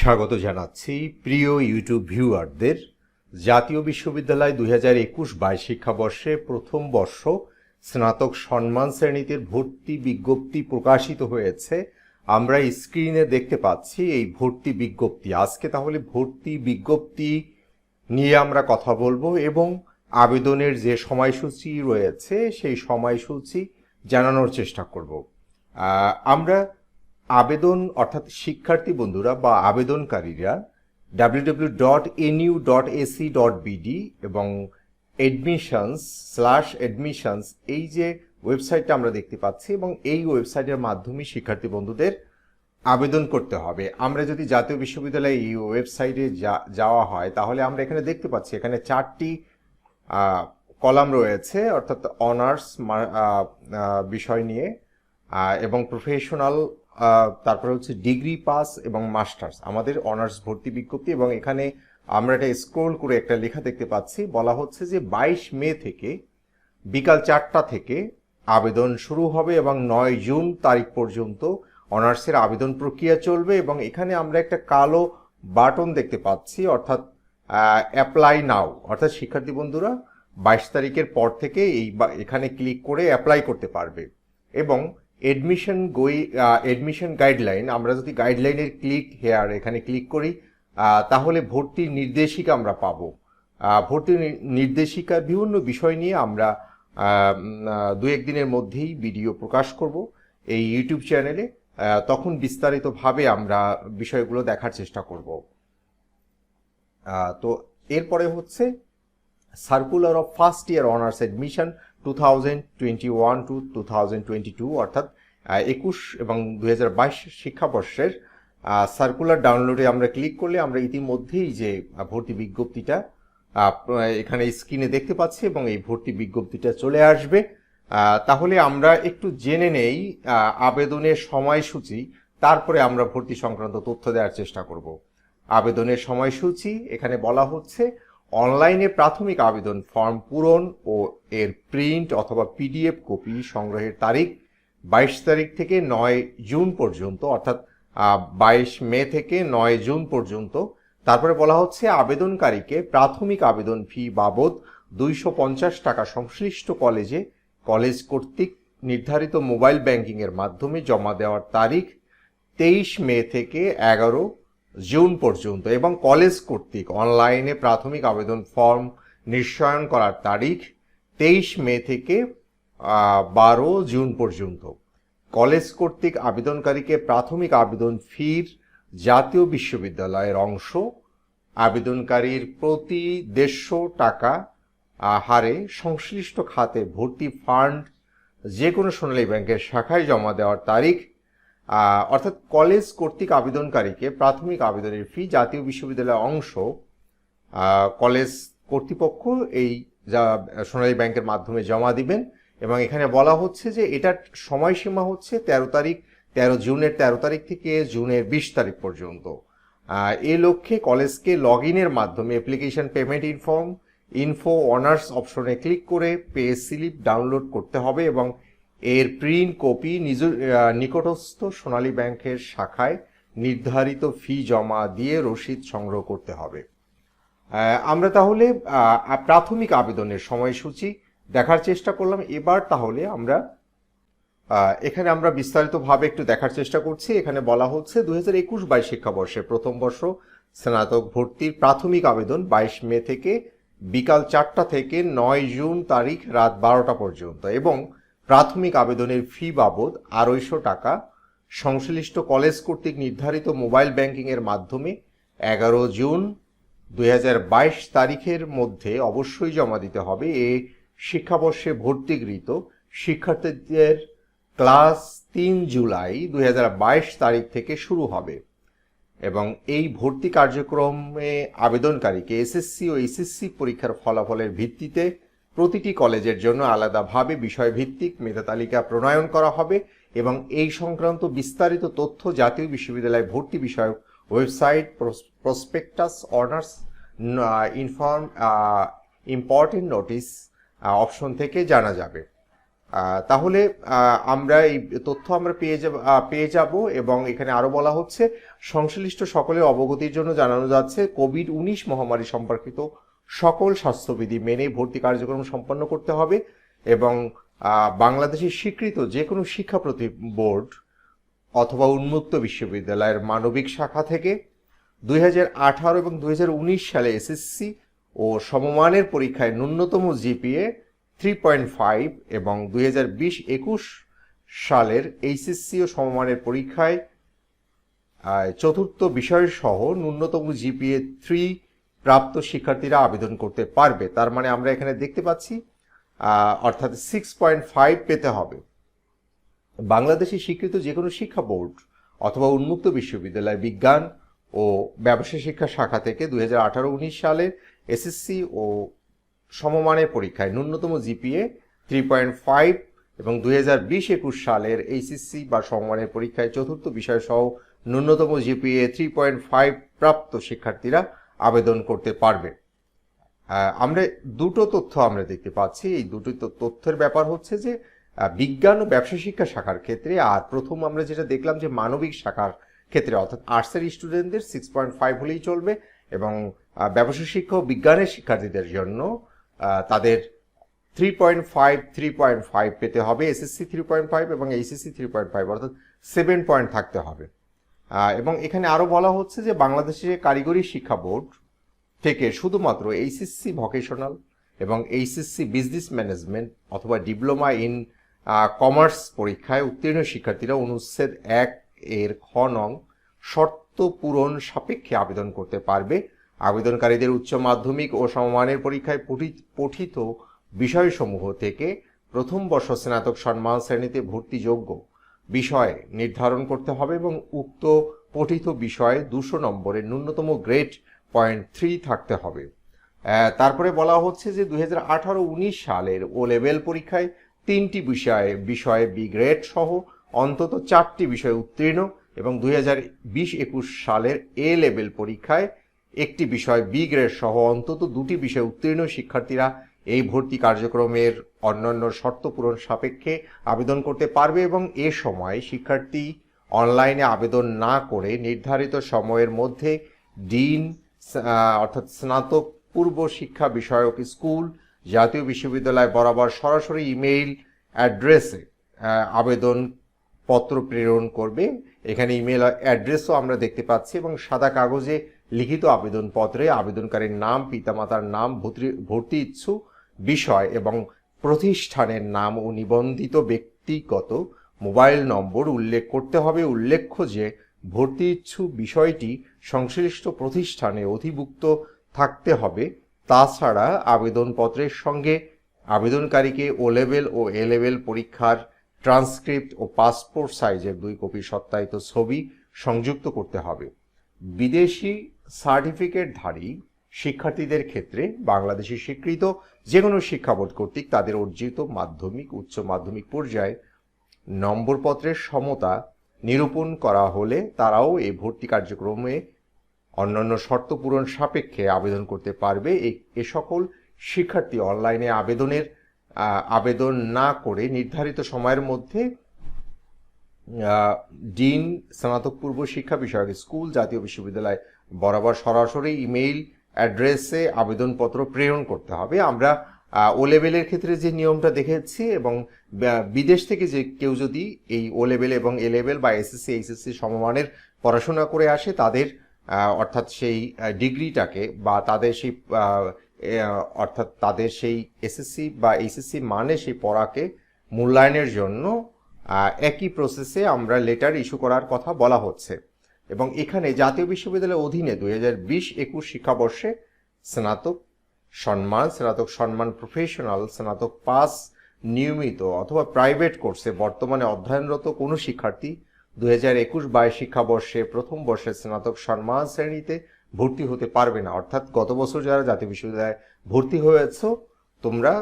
স্বাগত জানাচ্ছি প্রিয় ইউটিউব ভিউয়ারদের। জাতীয় বিশ্ববিদ্যালয় 2021-22 শিক্ষাবর্ষে প্রথম বর্ষ স্নাতক সম্মান শ্রেণীতে ভর্তি বিজ্ঞপ্তি প্রকাশিত হয়েছে। আমরা স্ক্রিনে দেখতে পাচ্ছি এই ভর্তি বিজ্ঞপ্তি। আজকে তাহলে ভর্তি বিজ্ঞপ্তি নিয়ে আমরা কথা বলবো এবং আবেদনের যে সময়সূচি রয়েছে সেই সময়সূচি জানানোর চেষ্টা করব। আমরা আবেদন অর্থাৎ শিক্ষার্থী বন্ধুরা বা আবেদনকারীরা www.nu.ac.bd এবং admissions এই যে ওয়েবসাইটটা আমরা দেখতে পাচ্ছি এবং এই ওয়েবসাইটের মাধ্যমে শিক্ষার্থী বন্ধুদের আবেদন করতে হবে। আমরা যদি জাতীয় বিশ্ববিদ্যালয়ে এই ওয়েবসাইটে যাওয়া হয় তাহলে আমরা এখানে দেখতে পাচ্ছি এখানে 4টি কলাম রয়েছে, অর্থাৎ অনার্স বিষয় নিয়ে এবং প্রফেশনাল, তারপরে হচ্ছে ডিগ্রি পাস এবং মাস্টার্স, আমাদের অনার্স ভর্তি বিজ্ঞপ্তি। এবং এখানে আমরা এটা স্ক্রোল করে একটা লেখা দেখতে পাচ্ছি, বলা হচ্ছে যে 22 মে থেকে বিকাল 4টা থেকে আবেদন শুরু হবে এবং 9 জুন তারিখ পর্যন্ত অনার্সের আবেদন প্রক্রিয়া চলবে। এবং এখানে আমরা একটা কালো বাটন দেখতে পাচ্ছি, অর্থাৎ অ্যাপ্লাই নাও, অর্থাৎ শিক্ষার্থী বন্ধুরা 22 তারিখের পর থেকে এখানে ক্লিক করে অ্যাপ্লাই করতে পারবে। এবং এডমিশন গাইডলাইন, আমরা যদি গাইডলাইনের এখানে ক্লিক করি তাহলে ভর্তির নির্দেশিকা আমরা পাবো। ভর্তির নির্দেশিকার বিভিন্ন বিষয় নিয়ে আমরা 2-1 দিনের মধ্যেই ভিডিও প্রকাশ করব এই ইউটিউব চ্যানেলে, তখন বিস্তারিতভাবে আমরা বিষয়গুলো দেখার চেষ্টা করব। তো এরপরে হচ্ছে circular of first year honours admission 2021 to 2022, অর্থাৎ 21 এবং 2022 শিক্ষাবর্ষের সার্কুলার ডাউনলোডে আমরা ক্লিক করলে আমরা ইতিমধ্যেই যে ভর্তি বিজ্ঞপ্তিটা এখানে স্ক্রিনে দেখতে পাচ্ছি এবং এই ভর্তি বিজ্ঞপ্তিটা চলে আসবে। তাহলে আমরা একটু জেনে নেই আবেদনের সময়সূচি, তারপরে আমরা ভর্তি সংক্রান্ত তথ্য দেওয়ার চেষ্টা করব। আবেদনের সময়সূচি এখানে বলা হচ্ছে, অনলাইনে প্রাথমিক আবেদন ফর্ম পূরণ ও এর প্রিন্ট অথবা পিডিএফ কপি সংগ্রহের তারিখ 22 তারিখ থেকে 9 জুন পর্যন্ত, অর্থাৎ 22 মে থেকে 9 জুন পর্যন্ত। তারপরে বলা হচ্ছে আবেদনকারীকে প্রাথমিক আবেদন ফি বাবদ 250 টাকা সংশ্লিষ্ট কলেজ কর্তৃক নির্ধারিত মোবাইল ব্যাংকিং এর মাধ্যমে জমা দেওয়ার তারিখ 23 মে থেকে 11 জুন পর্যন্ত। এবং কলেজ কর্তৃক অনলাইনে প্রাথমিক আবেদন ফর্ম নিশ্চয়ন করার তারিখ 23 মে থেকে 12 জুন পর্যন্ত। কলেজ কর্তৃক আবেদনকারীকে প্রাথমিক আবেদন ফির জাতীয় বিশ্ববিদ্যালয়ের অংশ আবেদনকারীর প্রতি 150 টাকা হারে সংশ্লিষ্ট খাতে ভর্তি ফান্ড যে কোনো সোনালী ব্যাংকের শাখায় জমা দেওয়ার তারিখ, অর্থাৎ কলেজ কর্তৃক আবেদনকারীকে প্রাথমিক আবেদনের ফি জাতীয় বিশ্ববিদ্যালয়ের অংশ কলেজ কর্তৃপক্ষ এই সোনালী ব্যাংকের মাধ্যমে জমা দিবেন। এবং এখানে বলা হচ্ছে যে এটার সময়সীমা হচ্ছে 13 জুনের 13 তারিখ থেকে জুনের 20 তারিখ পর্যন্ত। এই লক্ষ্যে কলেজকে লগ ইনের মাধ্যমে অ্যাপ্লিকেশন পেমেন্ট ইনফো অনার্স অপশনে ক্লিক করে পে স্লিপ ডাউনলোড করতে হবে এবং এর প্রিন্ট কপি নিকটস্থ সোনালী ব্যাংকের শাখায় নির্ধারিত ফি জমা দিয়ে রসিদ সংগ্রহ করতে হবে। আমরা তাহলে প্রাথমিক আবেদনের সময়সূচি দেখার চেষ্টা করলাম। এবার তাহলে এখানে আমরা বিস্তারিতভাবে একটু দেখার চেষ্টা করছি। এখানে বলা হচ্ছে 2021-22 শিক্ষাবর্ষে প্রথম বর্ষ স্নাতক ভর্তির প্রাথমিক আবেদন 22 মে থেকে বিকাল 4টা থেকে 9 জুন তারিখ রাত 12টা পর্যন্ত। এবং প্রাথমিক আবেদনের ফি বাবদ 250 টাকা সংশ্লিষ্ট কলেজ কর্তৃক নির্ধারিত মোবাইল ব্যাংকিং এর মাধ্যমে 11 জুন 2022 তারিখের মধ্যে অবশ্যই জমা দিতে হবে। এই শিক্ষাবর্ষে ভর্তিকৃত শিক্ষার্থীদের ক্লাস 3 জুলাই 2022 তারিখ থেকে শুরু হবে এবং এই ভর্তি কার্যক্রমে আবেদনকারীকে এসএসসি ও এইচএসসি পরীক্ষার ফলাফলের ভিত্তিতে প্রতিটি কলেজের জন্য আলাদাভাবে বিষয়ভিত্তিক মেধা তালিকা প্রণয়ন করা হবে। এবং এই সংক্রান্ত বিস্তারিত তথ্য জাতীয় বিশ্ববিদ্যালয় ভর্তি বিষয়ক website prospectus honours important notice option থেকে জানা যাবে। তাহলে আমরা এই তথ্য আমরা পেয়ে যাব এবং এখানে আরো বলা হচ্ছে সংশ্লিষ্ট সকলের অবগতির জন্য জানানো যাচ্ছে কোভিড-19 মহামারী সম্পর্কিত সকল স্বাস্থ্যবিধি মেনে ভর্তি কার্যক্রম সম্পন্ন করতে হবে এবং বাংলাদেশের স্বীকৃত যে কোনো শিক্ষা বোর্ড অথবা উন্মুক্ত বিশ্ববিদ্যালয়ের মানবিক শাখা থেকে 2018 এবং 2019 সালে এসএসসি ও সমমানের পরীক্ষায় ন্যূনতম জিপিএ 3.5 এবং 2020-21 সালের এইচএসসি ও সমমানের পরীক্ষায় চতুর্থ বিষয় সহ ন্যূনতম জিপিএ 3 প্রাপ্ত শিক্ষার্থীরা আবেদন করতে পারবে। তার মানে আমরা এখানে দেখতে পাচ্ছি অর্থাৎ 6.5 পেতে হবে। বাংলাদেশে স্বীকৃত যে কোনো শিক্ষা বোর্ড অথবা উন্মুক্ত বিশ্ববিদ্যালয় বিজ্ঞান ও ব্যবসায় শিক্ষা শাখা থেকে 2018-19 সালের এসএসসি ও সমমানের পরীক্ষায় ন্যূনতম জিপিএ 3.5 এবং 2020-21 সালের এইচএসসি বা সমমানের পরীক্ষায় চতুর্থ বিষয় সহ ন্যূনতম জিপিএ 3.5 প্রাপ্ত শিক্ষার্থীরা আবেদন করতে পারবে। আমরা দুটো তথ্য আমরা দেখতে পাচ্ছি। এই দুটো তথ্যের ব্যাপার হচ্ছে যে বিজ্ঞান ও ব্যবসা শিক্ষা শাখার ক্ষেত্রে, আর প্রথম আমরা যেটা দেখলাম যে মানবিক শাখার ক্ষেত্রে অর্থাৎ আর্টসের স্টুডেন্টদের 6.5 হলেই চলবে এবং ব্যবসা শিক্ষা ও বিজ্ঞানের শিক্ষার্থীদের জন্য তাদের 3.5 পেতে হবে। এসএসসি 3.5 এবং এইচএসসি 3.5 অর্থাৎ 7 পয়েন্ট থাকতে হবে। এবং এখানে আরো বলা হচ্ছে যে বাংলাদেশের কারিগরি শিক্ষা বোর্ড থেকে শুধুমাত্র এইচএসসি ভোকেশনাল এবং এইচএসসি বিজনেস ম্যানেজমেন্ট অথবা ডিপ্লোমা ইন কমার্স পরীক্ষায় উত্তীর্ণ শিক্ষার্থীরা অনুচ্ছেদ 1 এর খ নং শর্ত পূরণ সাপেক্ষে আবেদন করতে পারবে। আবেদনকারীদের উচ্চ মাধ্যমিক ও সমমানের পরীক্ষায় পঠিত বিষয়সমূহ থেকে প্রথম বর্ষ স্নাতক সম্মান শ্রেণীতে ভর্তিযোগ্য বিষয় নির্ধারণ করতে হবে এবং উক্ত পঠিত বিষয়ে 200 নম্বরের ন্যূনতম গ্রেড 0.3 থাকতে হবে। তারপরে বলা হচ্ছে যে 2018-19 সালের ও লেভেল পরীক্ষায় 3টি বিষয়ে বি গ্রেড সহ অন্তত 4টি বিষয় উত্তীর্ণ এবং 2020-21 সালের এ লেভেল পরীক্ষায় একটি বিষয় বি গ্রেড সহ অন্তত 2টি বিষয় উত্তীর্ণ শিক্ষার্থীরা এই ভর্তি কার্যক্রমের অন্যান্য শর্ত পূরণ সাপেক্ষে আবেদন করতে পারবে এবং এ সময় শিক্ষার্থী অনলাইনে আবেদন না করে নির্ধারিত সময়ের মধ্যে ডিন অর্থাৎ স্নাতক পূর্ব শিক্ষা বিষয়ক স্কুল জাতীয় বিশ্ববিদ্যালয় বরাবর সরাসরি ইমেইল অ্যাড্রেসে আবেদন পত্র প্রেরণ করবে। এখানে ইমেল অ্যাড্রেসও আমরা দেখতে পাচ্ছি এবং সাদা কাগজে লিখিত আবেদনপত্রে আবেদনকারীর নাম, পিতামাতার নাম, ভর্তি ইচ্ছুক বিষয় এবং প্রতিষ্ঠানের নাম ও নিবন্ধিত ব্যক্তিগত মোবাইল নম্বর উল্লেখ করতে হবে। উল্লেখ্য যে ভর্তি ইচ্ছুক বিষয়টি সংশ্লিষ্ট প্রতিষ্ঠানে অধিভুক্ত থাকতে হবে। তাছাড়া আবেদনপত্রের সঙ্গে আবেদনকারীকে ও লেভেল ও এ লেভেল পরীক্ষার ট্রান্সক্রিপ্ট ও পাসপোর্ট সাইজের 2 কপি সত্যায়িত ছবি সংযুক্ত করতে হবে। বিদেশি সার্টিফিকেটধারী শিক্ষার্থীদের ক্ষেত্রে বাংলাদেশে স্বীকৃত যে কোনো শিক্ষা বোর্ড কর্তৃক তাদের অর্জিত মাধ্যমিক, উচ্চ মাধ্যমিক পর্যায়ে নম্বরপত্রের সমতা নিরূপণ করা হলে তারাও এই ভর্তি কার্যক্রমে অন্যান্য শর্ত পূরণ সাপেক্ষে আবেদন করতে পারবে। এ সকল শিক্ষার্থী অনলাইনে আবেদন না করে নির্ধারিত সময়ের মধ্যে ডিন স্নাতক পূর্ব শিক্ষা বিষয়ক স্কুল জাতীয় বিশ্ববিদ্যালয় বরাবর সরাসরি ইমেইল অ্যাড্রেসে আবেদনপত্র প্রেরণ করতে হবে। আমরা ও লেভেলের ক্ষেত্রে যে নিয়মটা দেখেছি এবং বিদেশ থেকে যে কেউ যদি এই ও লেভেল এবং এ লেভেল বা এসএসসি এইচএসসি সমমানের পড়াশোনা করে আসে তাদের অর্থাৎ সেই ডিগ্রিটাকে বা তাদের সেই এসএসসি বা এইচএসসি মানে সেই পড়াকে মূল্যায়নের জন্য একই প্রসেসে আমরা লেটার ইস্যু করার কথা বলা হচ্ছে। এবং এখানে জাতীয় বিশ্ববিদ্যালয়ের অধীনে 2020-21 শিক্ষাবর্ষে স্নাতক সম্মান প্রফেশনাল, স্নাতক পাস নিয়মিত অথবা প্রাইভেট কোর্সে বর্তমানে অধ্যয়নরত কোনো শিক্ষার্থী 2021-22 শিক্ষাবর্ষে প্রথম বর্ষের স্নাতক সম্মান শ্রেণীতে ভর্তি হতে পারবে না। অর্থাৎ গত বছর যারা জাতীয় বিশ্ববিদ্যালয়ে ভর্তি হয়েছ তোমরা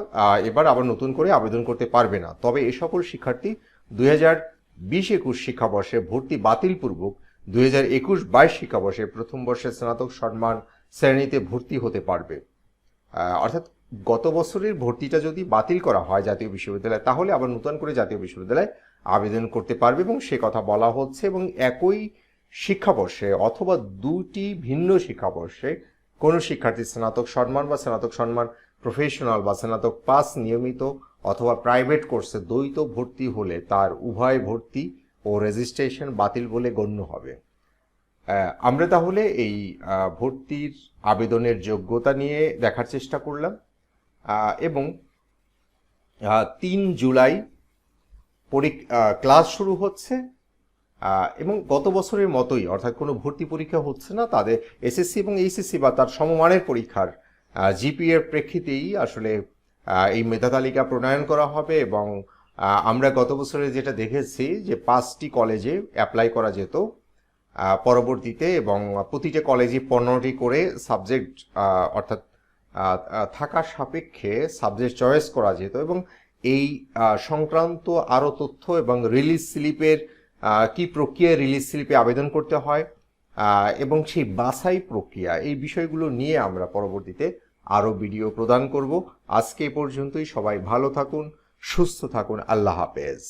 এবার আবার নতুন করে আবেদন করতে পারবে না। তবে এ সকল শিক্ষার্থী 2020-21 শিক্ষাবর্ষে ভর্তি বাতিলপূর্বক 2021-22 শিক্ষাবর্ষে প্রথম বর্ষের স্নাতক সম্মান শ্রেণীতে ভর্তি হতে পারবে। অর্থাৎ গত বছরের ভর্তিটা যদি বাতিল করা হয় জাতীয় বিশ্ববিদ্যালয়ে, তাহলে আবার নতুন করে জাতীয় বিশ্ববিদ্যালয়ে আবেদন করতে পারবে এবং সে কথা বলা হচ্ছে। এবং একই শিক্ষাবর্ষে অথবা দুটি ভিন্ন শিক্ষাবর্ষে কোনো শিক্ষার্থী স্নাতক সম্মান বা স্নাতক সম্মান প্রফেশনাল বা স্নাতক পাস নিয়মিত অথবা প্রাইভেট কোর্সে দ্বৈত ভর্তি হলে তার উভয় ভর্তি ও রেজিস্ট্রেশন বাতিল বলে গণ্য হবে। আমরা তাহলে এই ভর্তির আবেদনের যোগ্যতা নিয়ে দেখার চেষ্টা করলাম এবং 3 জুলাই ক্লাস শুরু হচ্ছে এবং গত বছরের মতোই, অর্থাৎ কোনো ভর্তি পরীক্ষা হচ্ছে না, তাদের এসএসসি এবং এইচএসসি বা তার সমমানের পরীক্ষার জিপিএর প্রেক্ষিতেই আসলে এই মেধা তালিকা প্রণয়ন করা হবে। এবং আমরা গত বছরে যেটা দেখেছি যে 5টি কলেজে অ্যাপ্লাই করা যেত পরবর্তীতে, এবং প্রতিটা কলেজে 15টি করে সাবজেক্ট অর্থাৎ থাকার সাপেক্ষে সাবজেক্ট চয়েস করা যেত। এবং এই সংক্রান্ত আরও তথ্য এবং রিলিজ স্লিপের কি প্রক্রিয়ায় রিলিজ স্লিপে আবেদন করতে হয় এবং সেই বাছাই প্রক্রিয়া, এই বিষয়গুলো নিয়ে আমরা পরবর্তীতে আরও ভিডিও প্রদান করব। আজকে এ পর্যন্তই। সবাই ভালো থাকুন, সুস্থ থাকুন। আল্লাহ হাফেজ।